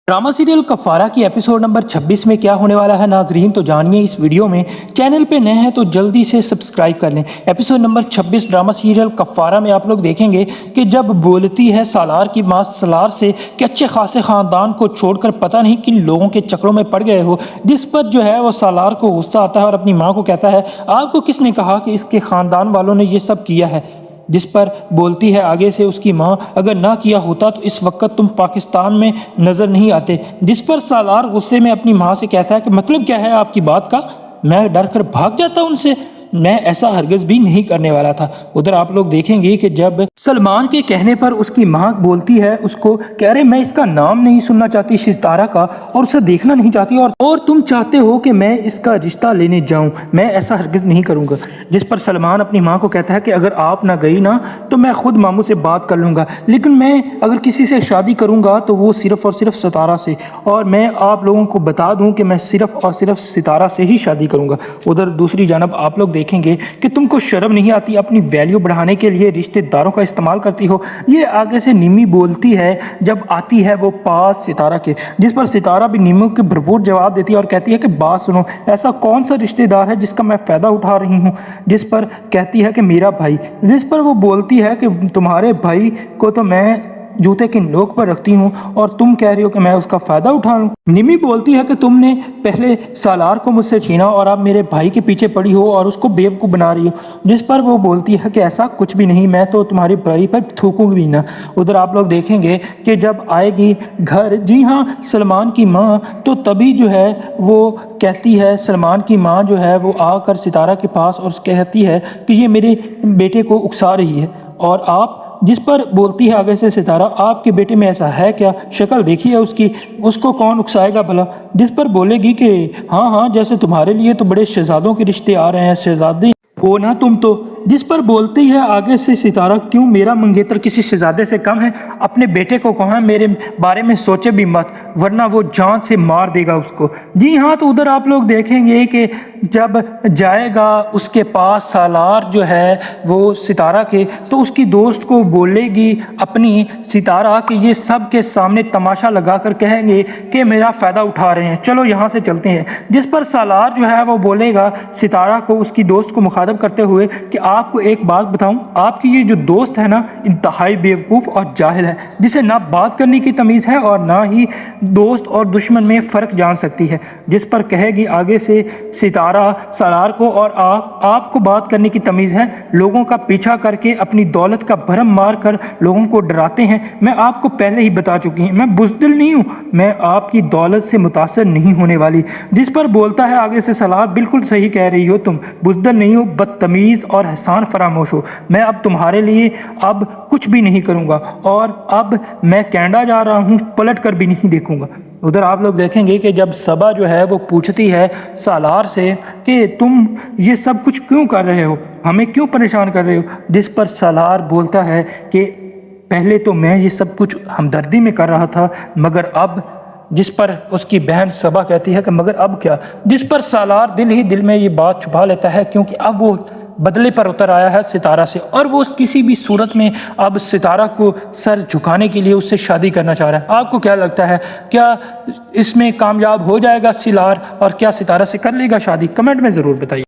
Drama serial कफारा की episode number 26 में क्या होने वाला है नाजरीन, तो जानिए इस वीडियो में। चैनल पे नए हैं तो जल्दी से सब्सक्राइब कर लें। एपिसोड नंबर 26 ड्रामा सीरियल कफारा में आप लोग देखेंगे कि जब बोलती है सालार की माँ सालार से कि अच्छे खासे ख़ानदान को छोड़कर पता नहीं किन लोगों के चक्करों में पड़ गए हो, जिस पर जो है वो सालार को गुस्सा आता है और अपनी माँ को कहता है आपको किसने कहा कि इसके ख़ानदान वालों ने ये सब किया है। जिस पर बोलती है आगे से उसकी माँ अगर ना किया होता तो इस वक्त तुम पाकिस्तान में नज़र नहीं आते। जिस पर सालार गुस्से में अपनी माँ से कहता है कि मतलब क्या है आपकी बात का, मैं डर कर भाग जाता उनसे, मैं ऐसा हरगिज़ भी नहीं करने वाला था। उधर आप लोग देखेंगे कि जब सलमान के कहने पर उसकी माँ बोलती है उसको कह रहे मैं इसका नाम नहीं सुनना चाहती सितारा का और उसे देखना नहीं चाहती और तुम चाहते हो कि मैं इसका रिश्ता लेने जाऊं, मैं ऐसा हरगिज़ नहीं करूंगा। जिस पर सलमान अपनी माँ को कहता है कि अगर आप ना गई ना तो मैं खुद मामू से बात कर लूँगा, लेकिन मैं अगर किसी से शादी करूँगा तो वो सिर्फ़ और सिर्फ सितारा से, और मैं आप लोगों को बता दूँ कि मैं सिर्फ़ और सिर्फ सितारा से ही शादी करूँगा। उधर दूसरी जानब आप लोग देखेंगे कि तुमको शर्म नहीं आती, अपनी वैल्यू बढ़ाने के लिए रिश्तेदारों का इस्तेमाल करती हो। ये आगे से निमी बोलती है जब आती है वो पास सितारा के, जिस पर सितारा भी निमी के भरपूर जवाब देती है और कहती है कि बात सुनो, ऐसा कौन सा रिश्तेदार है जिसका मैं फ़ायदा उठा रही हूँ। जिस पर कहती है कि मेरा भाई, जिस पर वो बोलती है कि तुम्हारे भाई को तो मैं जूते की नोक पर रखती हूँ और तुम कह रही हो कि मैं उसका फ़ायदा उठा लूँ। निमी बोलती है कि तुमने पहले सालार को मुझसे छीना और अब मेरे भाई के पीछे पड़ी हो और उसको बेवकूफ़ बना रही हो। जिस पर वो बोलती है कि ऐसा कुछ भी नहीं, मैं तो तुम्हारे भाई पर थूकूंगी भी ना। उधर आप लोग देखेंगे कि जब आएगी घर, जी हाँ सलमान की माँ, तो तभी जो है वो कहती है, सलमान की माँ जो है वो आकर सितारा के पास और कहती है कि ये मेरे बेटे को उकसा रही है और आप, जिस पर बोलती है आगे से सितारा आपके बेटे में ऐसा है क्या, शक्ल देखी है उसकी, उसको कौन उकसाएगा भला। जिस पर बोलेगी कि हाँ हाँ जैसे तुम्हारे लिए तो बड़े शहजादों के रिश्ते आ रहे हैं, शहजादी हो ना तुम तो। जिस पर बोलती है आगे से सितारा क्यों मेरा मंगेतर किसी शहजादे से कम है, अपने बेटे को कहा मेरे बारे में सोचे भी मत वरना वो जान से मार देगा उसको। जी हाँ, तो उधर आप लोग देखेंगे कि जब जाएगा उसके पास सालार जो है वो सितारा के, तो उसकी दोस्त को बोलेगी अपनी सितारा कि ये सब के सामने तमाशा लगा कर कहेंगे कि मेरा फ़ायदा उठा रहे हैं, चलो यहाँ से चलते हैं। जिस पर सालार जो है वो बोलेगा सितारा को, उसकी दोस्त को मुखातब करते हुए कि आपको एक बात बताऊं, आपकी ये जो दोस्त है ना इंतहाई बेवकूफ़ और जाहिल है, जिसे ना बात करने की तमीज़ है और ना ही दोस्त और दुश्मन में फ़र्क जान सकती है। जिस पर कहेगी आगे से सितारा सालार को, और आपको बात करने की तमीज़ है, लोगों का पीछा करके अपनी दौलत का भरम मार कर लोगों को डराते हैं। मैं आपको पहले ही बता चुकी हूँ, मैं बुज़दिल नहीं हूँ, मैं आपकी दौलत से मुतासर नहीं होने वाली। जिस पर बोलता है आगे से सालार बिल्कुल सही कह रही हो तुम, बुज़दिल नहीं हो, बदतमीज़ और एहसान फरामोश हो। मैं अब तुम्हारे लिए अब कुछ भी नहीं करूँगा और अब मैं कनाडा जा रहा हूँ, पलट कर भी नहीं देखूँगा। उधर आप लोग देखेंगे कि जब सबा जो है वो पूछती है सालार से कि तुम ये सब कुछ क्यों कर रहे हो, हमें क्यों परेशान कर रहे हो। जिस पर सालार बोलता है कि पहले तो मैं ये सब कुछ हमदर्दी में कर रहा था मगर अब, जिस पर उसकी बहन सबा कहती है कि मगर अब क्या। जिस पर सालार दिल ही दिल में ये बात छुपा लेता है क्योंकि अब वो बदले पर उतर आया है सितारा से और वो किसी भी सूरत में अब सितारा को सर झुकाने के लिए उससे शादी करना चाह रहा है। आपको क्या लगता है, क्या इसमें कामयाब हो जाएगा सिलार और क्या सितारा से कर लेगा शादी? कमेंट में ज़रूर बताइए।